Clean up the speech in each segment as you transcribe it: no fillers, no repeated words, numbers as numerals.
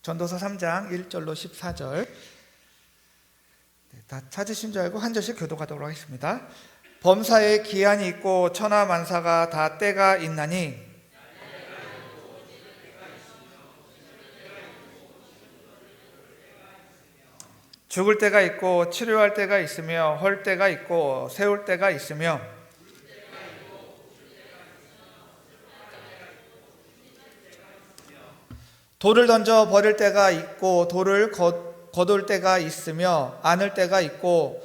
전도서 3장 1절로 14절. 다 찾으신 줄 알고 한 절씩 교독하도록 하겠습니다. 범사에 기한이 있고 천하 만사가 다 때가 있나니 죽을 때가 있고 치료할 때가 있으며 헐 때가 있고 세울 때가 있으며 돌을 던져 버릴 때가 있고 돌을 거둘 때가 있으며 안을 때가 있고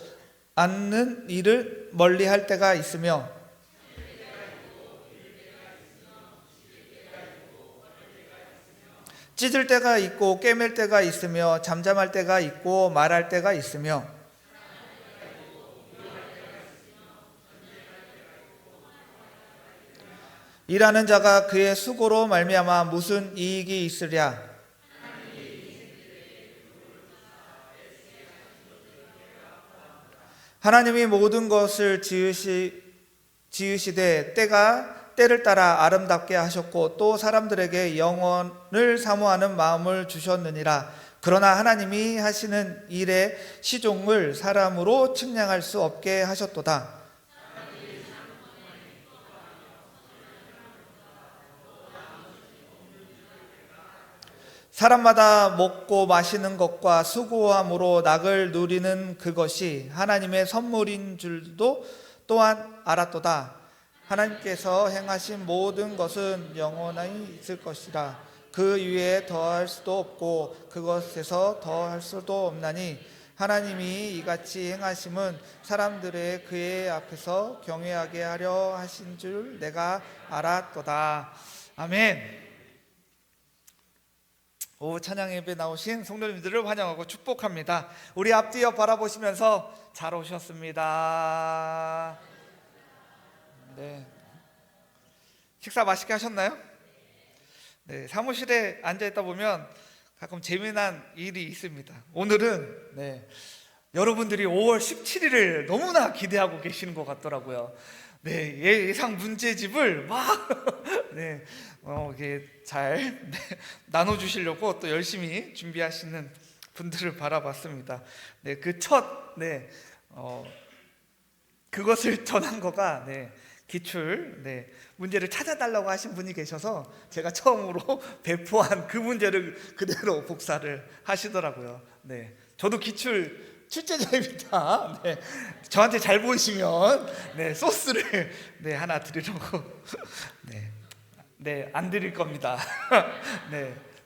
안는 일을 멀리할 때가 있으며 찢을 때가 있고 꿰맬 때가 있으며 잠잠할 때가 있고 말할 때가 있으며 일하는 자가 그의 수고로 말미암아 무슨 이익이 있으랴. 하나님이 모든 것을 지으시되 때를 따라 아름답게 하셨고 또 사람들에게 영원을 사모하는 마음을 주셨느니라. 그러나 하나님이 하시는 일의 시종을 사람으로 측량할 수 없게 하셨도다. 사람마다 먹고 마시는 것과 수고함으로 낙을 누리는 그것이 하나님의 선물인 줄도 또한 알았도다. 하나님께서 행하신 모든 것은 영원히 있을 것이라. 그 위에 더할 수도 없고 그것에서 더할 수도 없나니 하나님이 이같이 행하심은 사람들의 그의 앞에서 경외하게 하려 하신 줄 내가 알았도다. 아멘. 오후 찬양 예배 나오신 성도님들을 환영하고 축복합니다. 우리 앞뒤 옆 바라보시면서 잘 오셨습니다. 네. 식사 맛있게 하셨나요? 네. 사무실에 앉아 있다 보면 가끔 재미난 일이 있습니다. 오늘은 여러분들이 5월 17일을 너무나 기대하고 계시는 것 같더라고요. 네, 예상 문제집을 막 이게 잘 나눠주시려고 또 열심히 준비하시는 분들을 바라봤습니다. 그 그것을 전한 거가 기출 문제를 찾아달라고 하신 분이 계셔서 제가 처음으로 배포한 그 문제를 그대로 복사를 하시더라고요. 저도 기출 출제자입니다. 저한테 잘 보이시면 소스를 하나 드리려고 안 드릴 겁니다.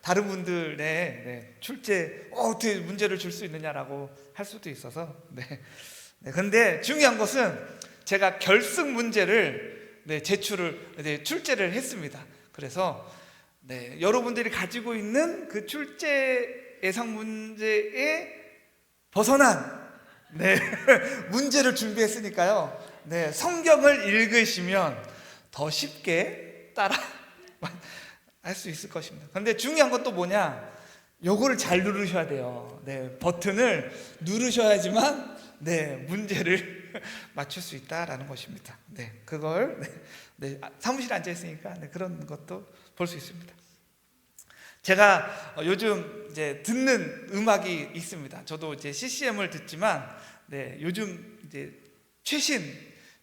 다른 분들 출제 어떻게 문제를 줄 수 있느냐라고 할 수도 있어서 근데 중요한 것은 제가 결승 문제를 출제를 했습니다. 그래서 여러분들이 가지고 있는 그 출제 예상 문제에 벗어난 문제를 준비했으니까요. 성경을 읽으시면 더 쉽게 따라 할 수 있을 것입니다. 그런데 중요한 건 또 뭐냐? 요거를 잘 누르셔야 돼요. 버튼을 누르셔야지만 문제를 맞출 수 있다라는 것입니다. 그걸 사무실에 앉아 있으니까 그런 것도 볼 수 있습니다. 제가 요즘 이제 듣는 음악이 있습니다. 저도 이제 CCM을 듣지만 요즘 이제 최신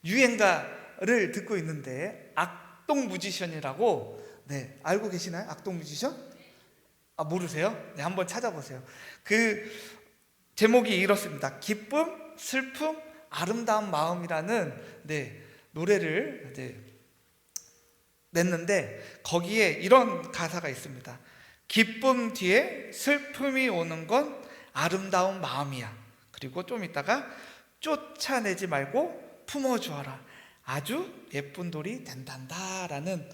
유행가를 듣고 있는데 악동 뮤지션이라고 알고 계시나요? 악동 뮤지션? 모르세요? 한번 찾아보세요. 그 제목이 이렇습니다. 기쁨, 슬픔, 아름다운 마음이라는 노래를 냈는데 거기에 이런 가사가 있습니다. 기쁨 뒤에 슬픔이 오는 건 아름다운 마음이야. 그리고 좀 있다가 쫓아내지 말고 품어주어라. 아주 예쁜 돌이 된단다 라는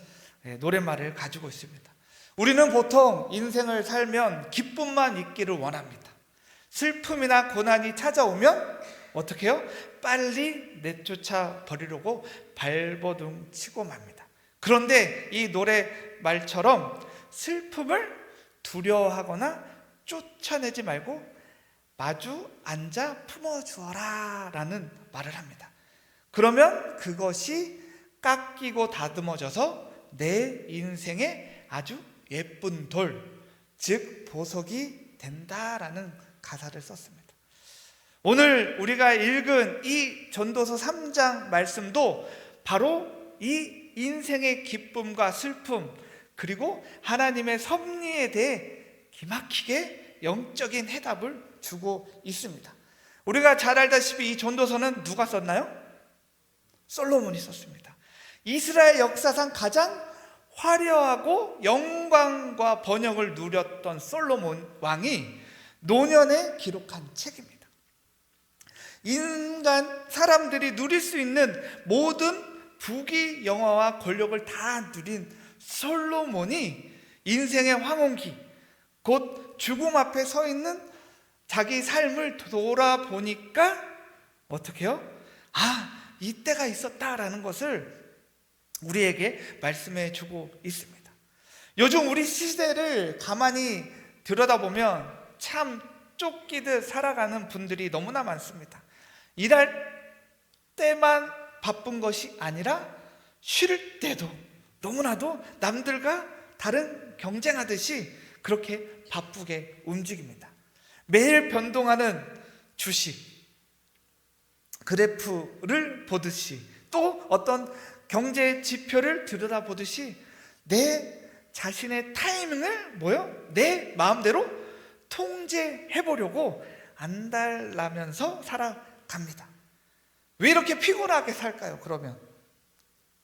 노랫말을 가지고 있습니다. 우리는 보통 인생을 살면 기쁨만 있기를 원합니다. 슬픔이나 고난이 찾아오면 어떻게 해요? 빨리 내쫓아 버리려고 발버둥 치고 맙니다. 그런데 이 노래말처럼 슬픔을 두려워하거나 쫓아내지 말고 마주 앉아 품어주어라 라는 말을 합니다. 그러면 그것이 깎이고 다듬어져서 내 인생의 아주 예쁜 돌, 즉 보석이 된다라는 가사를 썼습니다. 오늘 우리가 읽은 이 전도서 3장 말씀도 바로 이 인생의 기쁨과 슬픔, 그리고 하나님의 섭리에 대해 기막히게 영적인 해답을 주고 있습니다. 우리가 잘 알다시피 이 전도서는 누가 썼나요? 솔로몬이 썼습니다. 이스라엘 역사상 가장 화려하고 영광과 번영을 누렸던 솔로몬 왕이 노년에 기록한 책입니다. 인간 사람들이 누릴 수 있는 모든 부귀 영화와 권력을 다 누린 솔로몬이 인생의 황혼기, 곧 죽음 앞에 서 있는 자기 삶을 돌아보니까 어떻게 해요? 아, 이때가 있었다라는 것을 우리에게 말씀해 주고 있습니다. 요즘 우리 시대를 가만히 들여다보면 참 쫓기듯 살아가는 분들이 너무나 많습니다. 일할 때만 바쁜 것이 아니라 쉴 때도 너무나도 남들과 다른 경쟁하듯이 그렇게 바쁘게 움직입니다. 매일 변동하는 주식, 그래프를 보듯이, 또 어떤 경제 지표를 들여다보듯이 내 자신의 타이밍을 내 마음대로 통제해보려고 안달나면서 살아갑니다. 왜 이렇게 피곤하게 살까요? 그러면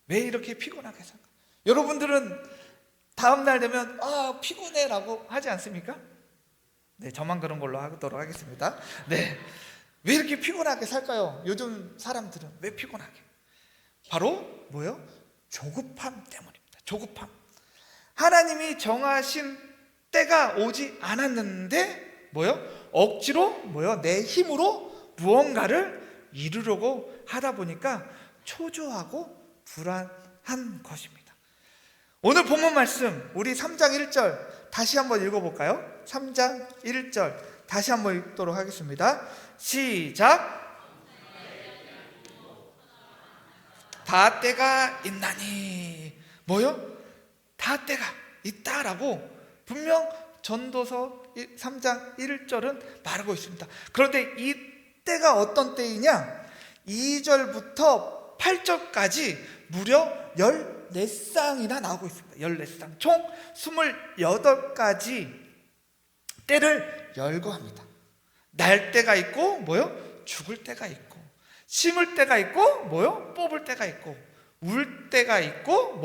왜 이렇게 피곤하게 살까요? 여러분들은 다음날 되면 피곤해라고 하지 않습니까? 네, 저만 그런 걸로 하도록 하겠습니다. 네, 왜 이렇게 피곤하게 살까요? 요즘 사람들은 왜 피곤하게? 바로 조급함 때문입니다. 조급함. 하나님이 정하신 때가 오지 않았는데 억지로 내 힘으로 무언가를 이루려고 하다 보니까 초조하고 불안한 것입니다. 오늘 본문 말씀 우리 3장 1절 다시 한번 읽어볼까요? 3장 1절 다시 한번 읽도록 하겠습니다. 시작. 다 때가 있나니 다 때가 있다라고 분명 전도서 3장 1절은 말하고 있습니다. 그런데 이 때가 어떤 때이냐? 2절부터 8절까지 무려 14쌍이나 나오고 있습니다. 14쌍. 총 28가지 때를 열거합니다. 날 때가 있고 죽을 때가 있고, 심을 때가 있고 뽑을 때가 있고, 울 때가 있고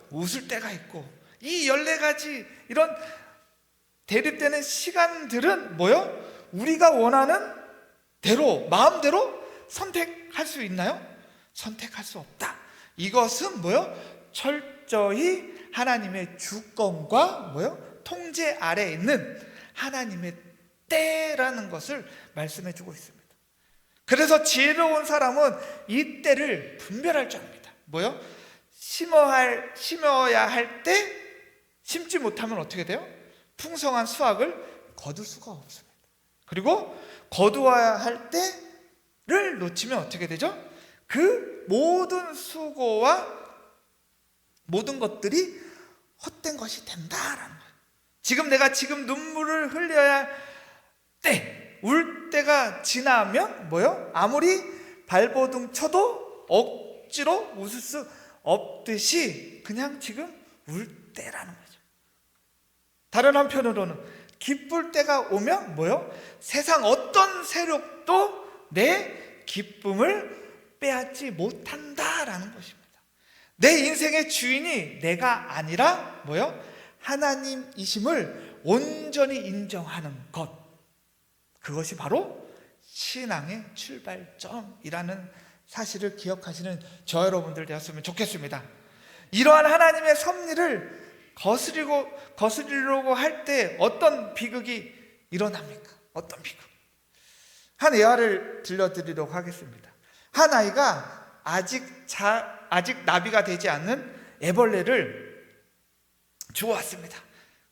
웃을 때가 있고, 이 14가지 이런 대립되는 시간들은 우리가 원하는 대로 마음대로 선택할 수 있나요? 선택할 수 없다. 이것은 철저히 하나님의 주권과 통제 아래에 있는 하나님의 때라는 것을 말씀해 주고 있습니다. 그래서 지혜로운 사람은 이 때를 분별할 줄 압니다. 심어야 할 때 심지 못하면 어떻게 돼요? 풍성한 수확을 거둘 수가 없습니다. 그리고 거두어야 할 때를 놓치면 어떻게 되죠? 그 모든 수고와 모든 것들이 헛된 것이 된다라는 거예요. 내가 눈물을 흘려야 할 때, 울 때가 지나면 아무리 발버둥 쳐도 억지로 웃을 수 없듯이 그냥 울 때라는 거죠. 다른 한편으로는 기쁠 때가 오면 세상 어떤 세력도 내 기쁨을 빼앗지 못한다라는 것입니다. 내 인생의 주인이 내가 아니라 하나님이심을 온전히 인정하는 것, 그것이 바로 신앙의 출발점이라는 사실을 기억하시는 저 여러분들 되었으면 좋겠습니다. 이러한 하나님의 섭리를 거스리려고 할 때 어떤 비극이 일어납니까? 어떤 비극? 한 예화를 들려드리려고 하겠습니다. 한 아이가 아직 나비가 되지 않는 애벌레를 주워왔습니다.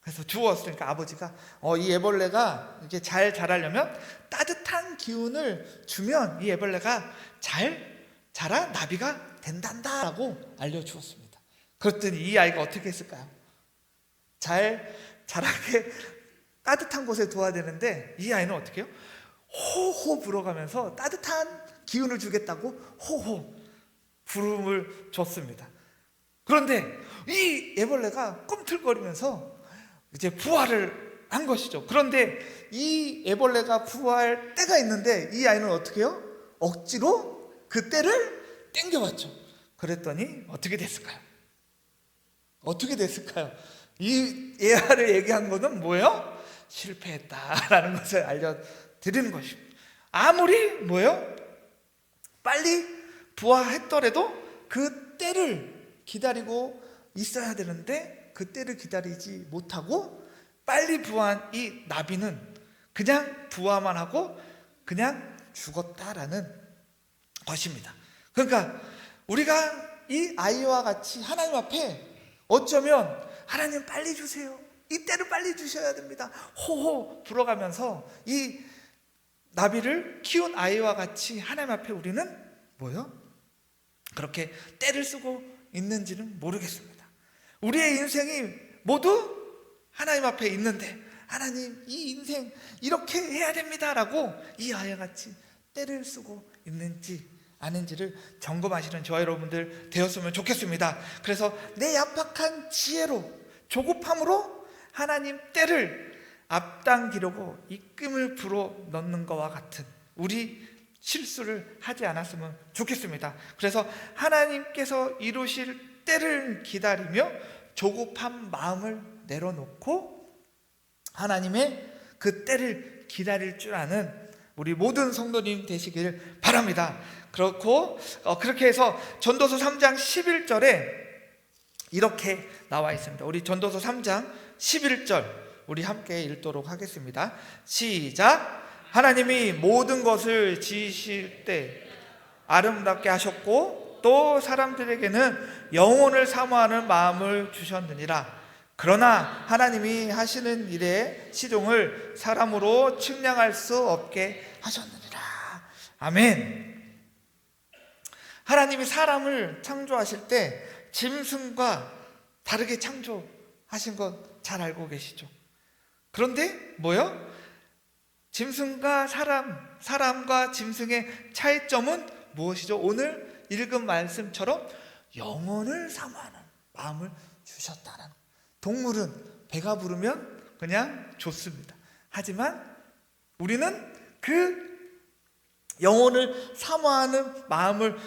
그래서 주워왔으니까 아버지가 이 애벌레가 이렇게 잘 자라려면 따뜻한 기운을 주면 이 애벌레가 잘 자라 나비가 된단다라고 알려주었습니다. 그랬더니 이 아이가 어떻게 했을까요? 잘 자라게 따뜻한 곳에 둬야 되는데 이 아이는 어떻게 해요? 호호 불어가면서 따뜻한 기운을 주겠다고 호호 부름을 줬습니다. 그런데 이 애벌레가 꿈틀거리면서 이제 부활을 한 것이죠. 그런데 이 애벌레가 부활 때가 있는데 이 아이는 어떻게 해요? 억지로 그 때를 땡겨왔죠. 그랬더니 어떻게 됐을까요? 어떻게 됐을까요? 이 예화를 얘기한 것은 뭐예요? 실패했다라는 것을 알려드리는 것입니다. 아무리 뭐예요? 빨리 부화했더라도 그 때를 기다리고 있어야 되는데 그 때를 기다리지 못하고 빨리 부화한 이 나비는 그냥 부화만 하고 그냥 죽었다라는 것입니다. 그러니까 우리가 이 아이와 같이 하나님 앞에 어쩌면 하나님 빨리 주세요, 이 때를 빨리 주셔야 됩니다, 호호 불어가면서 이 나비를 키운 아이와 같이 하나님 앞에 우리는 뭐요? 그렇게 때를 쓰고 있는지는 모르겠습니다. 우리의 인생이 모두 하나님 앞에 있는데 하나님 이 인생 이렇게 해야 됩니다라고 이 아이와 같이 때를 쓰고 있는지 아닌지를 점검하시는 저와 여러분들 되었으면 좋겠습니다. 그래서 내 약박한 지혜로 조급함으로 하나님 때를 앞당기려고 이끔을 불어 넣는 것과 같은 우리 실수를 하지 않았으면 좋겠습니다. 그래서 하나님께서 이루실 때를 기다리며 조급한 마음을 내려놓고 하나님의 그 때를 기다릴 줄 아는 우리 모든 성도님 되시길 바랍니다. 그렇게 해서 전도서 3장 11절에 이렇게 나와 있습니다. 우리 전도서 3장 11절 우리 함께 읽도록 하겠습니다. 시작. 하나님이 모든 것을 지으실 때 아름답게 하셨고 또 사람들에게는 영혼을 사모하는 마음을 주셨느니라. 그러나 하나님이 하시는 일의 시종을 사람으로 측량할 수 없게 하셨느니라. 아멘. 하나님이 사람을 창조하실 때 짐승과 다르게 창조하신 건 잘 알고 계시죠? 그런데 뭐요? 짐승과 사람과 짐승의 차이점은 무엇이죠? 오늘 읽은 말씀처럼 영혼을 사모하는 마음을 주셨다는. 동물은 배가 부르면 그냥 좋습니다. 하지만 우리는 그 영혼을 사모하는 마음을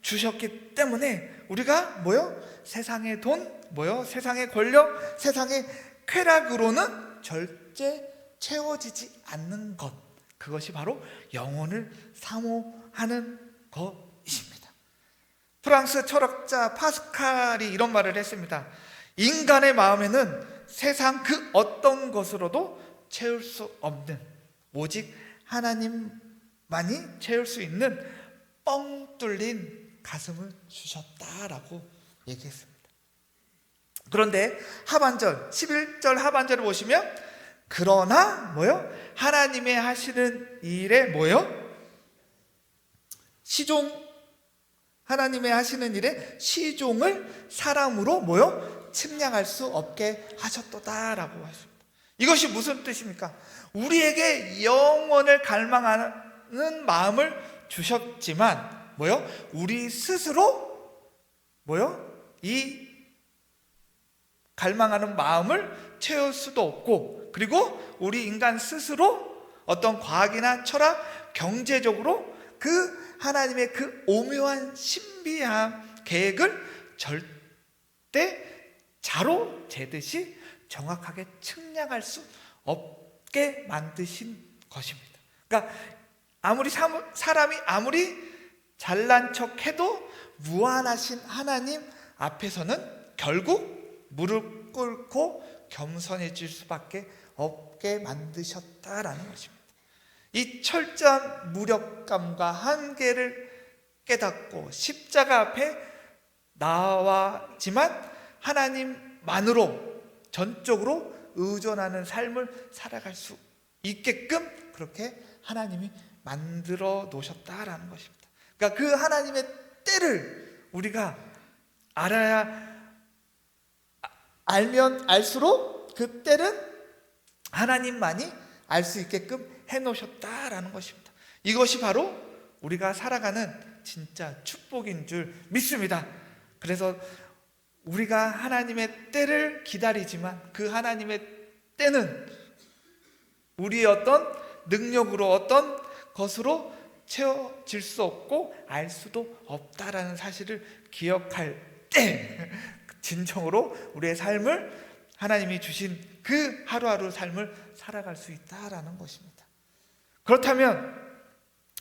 주셨기 때문에 우리가 뭐요? 세상의 돈, 뭐요? 세상의 권력, 세상의 쾌락으로는 절대 채워지지 않는 것, 그것이 바로 영혼을 사모하는 것입니다. 프랑스 철학자 파스칼이 이런 말을 했습니다. 인간의 마음에는 세상 그 어떤 것으로도 채울 수 없는 오직 하나님만이 채울 수 있는 뻥 뚫린 가슴을 주셨다라고 얘기했습니다. 그런데 하반절 11절 하반절을 보시면 그러나 뭐요? 하나님의 하시는 일에 뭐요? 하나님의 하시는 일에 시종을 사람으로 뭐요? 측량할 수 없게 하셨도다라고 하십니다. 이것이 무슨 뜻입니까? 우리에게 영원을 갈망하는 마음을 주셨지만 뭐요? 우리 스스로 뭐요? 이 갈망하는 마음을 채울 수도 없고, 그리고 우리 인간 스스로 어떤 과학이나 철학, 경제적으로 그 하나님의 그 오묘한 신비한 계획을 절대 자로 재듯이 정확하게 측량할 수 없게 만드신 것입니다. 그러니까 사람이 아무리 잘난 척해도 무한하신 하나님 앞에서는 결국 무릎 꿇고 겸손해질 수밖에 없게 만드셨다라는 것입니다. 이 철저한 무력감과 한계를 깨닫고 십자가 앞에 나와지만 하나님만으로 전적으로 의존하는 삶을 살아갈 수 있게끔 그렇게 하나님이 만들어 놓으셨다라는 것입니다. 그러니까 그 하나님의 때를 우리가 알면 알수록 그 때는 하나님만이 알 수 있게끔 해놓으셨다라는 것입니다. 이것이 바로 우리가 살아가는 진짜 축복인 줄 믿습니다. 그래서 우리가 하나님의 때를 기다리지만 그 하나님의 때는 우리의 어떤 능력으로 어떤 것으로 채워질 수 없고 알 수도 없다라는 사실을 기억할 때 진정으로 우리의 삶을 하나님이 주신 그 하루하루 삶을 살아갈 수 있다라는 것입니다. 그렇다면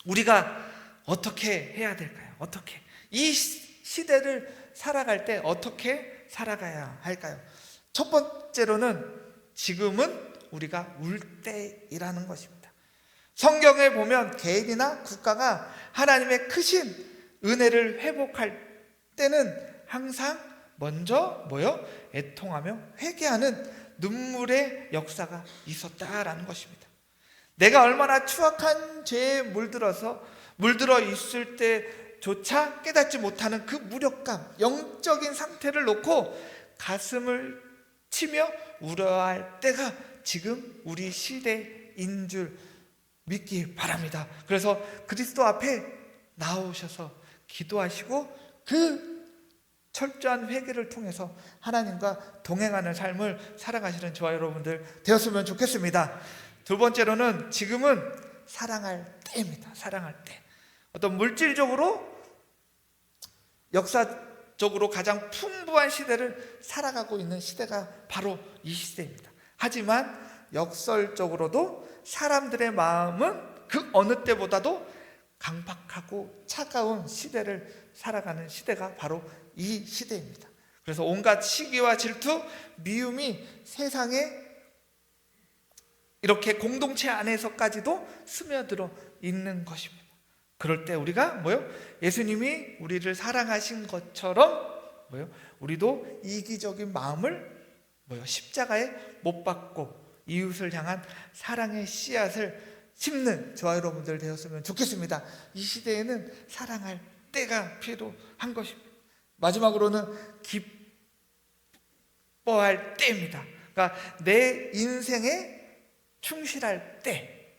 우리가 어떻게 해야 될까요? 어떻게? 이 시대를 살아갈 때 어떻게 살아가야 할까요? 첫 번째로는 지금은 우리가 울 때이라는 것입니다. 성경에 보면 개인이나 국가가 하나님의 크신 은혜를 회복할 때는 항상 먼저 애통하며 회개하는 눈물의 역사가 있었다라는 것입니다. 내가 얼마나 추악한 죄에 물들어 있을 때조차 깨닫지 못하는 그 무력감, 영적인 상태를 놓고 가슴을 치며 울어야 때가 지금 우리 시대인 줄 믿기 바랍니다. 그래서 그리스도 앞에 나오셔서 기도하시고 그 철저한 회개를 통해서 하나님과 동행하는 삶을 살아가시는 저와 여러분들 되었으면 좋겠습니다. 두 번째로는 지금은 사랑할 때입니다. 사랑할 때. 어떤 물질적으로 역사적으로 가장 풍부한 시대를 살아가고 있는 시대가 바로 이 시대입니다. 하지만 역설적으로도 사람들의 마음은 그 어느 때보다도 강박하고 차가운 시대를 살아가는 시대가 바로 이 시대입니다. 그래서 온갖 시기와 질투, 미움이 세상에 이렇게 공동체 안에서까지도 스며들어 있는 것입니다. 그럴 때 우리가 예수님이 우리를 사랑하신 것처럼 우리도 이기적인 마음을 십자가에 못 박고 이웃을 향한 사랑의 씨앗을 심는 저와 여러분들 되었으면 좋겠습니다. 이 시대에는 사랑할 때가 필요한 것입니다. 마지막으로는 기뻐할 때입니다. 그러니까 내 인생에 충실할 때.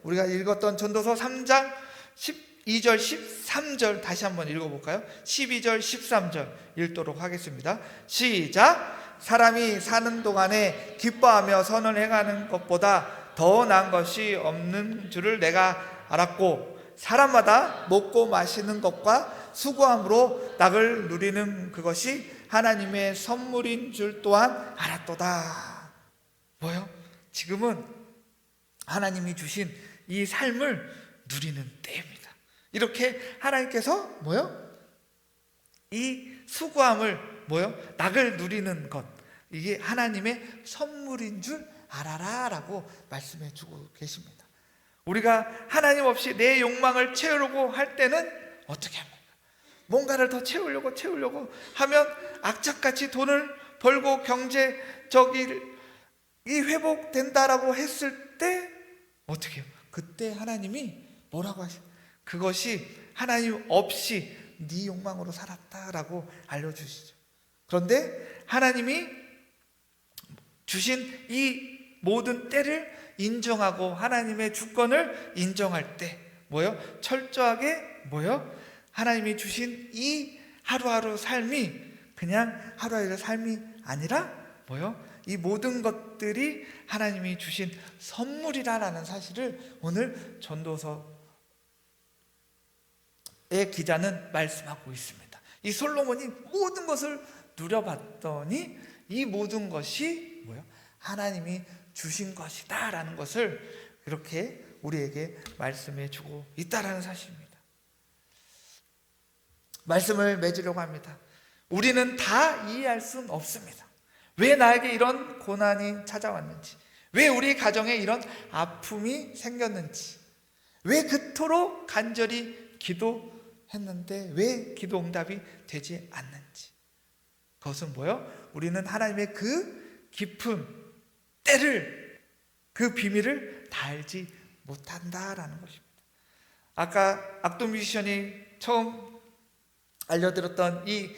우리가 읽었던 전도서 3장 12절 13절 다시 한번 읽어볼까요? 12절 13절 읽도록 하겠습니다. 시작. 사람이 사는 동안에 기뻐하며 선을 행하는 것보다 더 나은 것이 없는 줄을 내가 알았고 사람마다 먹고 마시는 것과 수고함으로 낙을 누리는 그것이 하나님의 선물인 줄 또한 알았도다. 지금은 하나님이 주신 이 삶을 누리는 때입니다. 이렇게 하나님께서 이 수고함을 낙을 누리는 것, 이게 하나님의 선물인 줄 알아라 라고 말씀해 주고 계십니다. 우리가 하나님 없이 내 욕망을 채우려고 할 때는 어떻게 합니까? 뭔가를 더 채우려고 하면 악착같이 돈을 벌고 경제적이 회복된다라고 했을 때 어떻게 해요? 그때 하나님이 뭐라고 하시죠? 그것이 하나님 없이 네 욕망으로 살았다라고 알려주시죠. 그런데 하나님이 주신 이 모든 때를 인정하고 하나님의 주권을 인정할 때 철저하게 하나님이 주신 이 하루하루 삶이 그냥 하루하루 삶이 아니라 이 모든 것들이 하나님이 주신 선물이라는 사실을 오늘 전도서의 기자는 말씀하고 있습니다. 이 솔로몬이 모든 것을 누려봤더니 이 모든 것이 하나님이 주신 것이다 라는 것을 이렇게 우리에게 말씀해 주고 있다라는 사실입니다. 말씀을 맺으려고 합니다. 우리는 다 이해할 수는 없습니다. 왜 나에게 이런 고난이 찾아왔는지, 왜 우리 가정에 이런 아픔이 생겼는지, 왜 그토록 간절히 기도했는데 왜 기도 응답이 되지 않는지, 그것은 우리는 하나님의 그 깊은 때를, 그 비밀을 다 알지 못한다라는 것입니다. 아까 악동 뮤지션이 처음 알려드렸던 이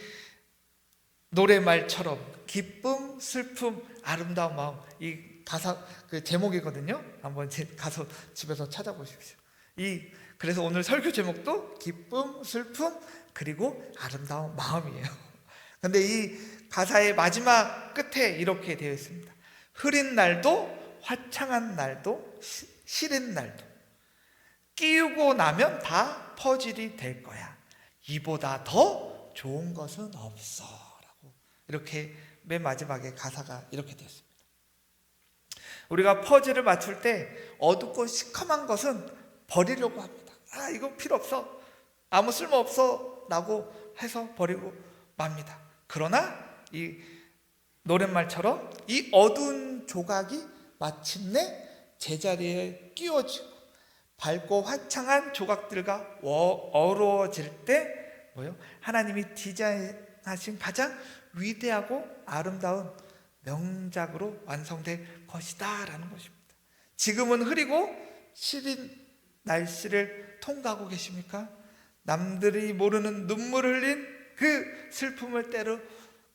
노래말처럼 기쁨, 슬픔, 아름다운 마음, 이 가사 그 제목이거든요. 한번 가서 집에서 찾아보십시오. 그래서 오늘 설교 제목도 기쁨, 슬픔, 그리고 아름다운 마음이에요. 근데 이 가사의 마지막 끝에 이렇게 되어 있습니다. 흐린 날도 화창한 날도 시린 날도 끼우고 나면 다 퍼즐이 될 거야. 이보다 더 좋은 것은 없어 라고 이렇게 맨 마지막에 가사가 이렇게 되어 있습니다. 우리가 퍼즐을 맞출 때 어둡고 시커먼 것은 버리려고 합니다. 이거 필요 없어, 아무 쓸모 없어 라고 해서 버리고 맙니다. 그러나 이 노랫말처럼 이 어두운 조각이 마침내 제자리에 끼워지고 밝고 화창한 조각들과 어우러질 때 하나님이 디자인하신 가장 위대하고 아름다운 명작으로 완성될 것이다 라는 것입니다. 지금은 흐리고 시린 날씨를 통과하고 계십니까? 남들이 모르는 눈물을 흘린 그 슬픔을 때로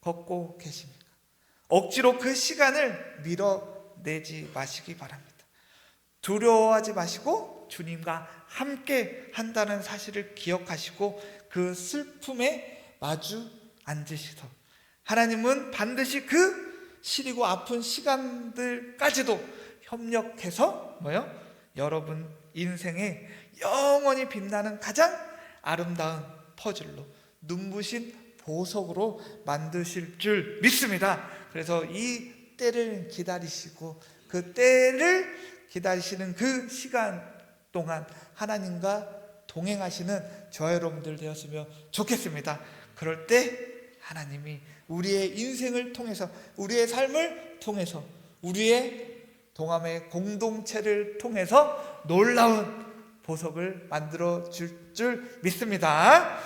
걷고 계십니까? 억지로 그 시간을 밀어내지 마시기 바랍니다. 두려워하지 마시고 주님과 함께 한다는 사실을 기억하시고 그 슬픔에 마주 앉으시소. 하나님은 반드시 그 시리고 아픈 시간들까지도 협력해서 여러분 인생에 영원히 빛나는 가장 아름다운 퍼즐로 눈부신 보석으로 만드실 줄 믿습니다. 그래서 이 때를 기다리시고 그 때를 기다리시는 그 시간 동안 하나님과 동행하시는 저 여러분들 되었으면 좋겠습니다. 그럴 때 하나님이 우리의 인생을 통해서, 우리의 삶을 통해서, 우리의 동함의 공동체를 통해서 놀라운 보석을 만들어 줄 믿습니다.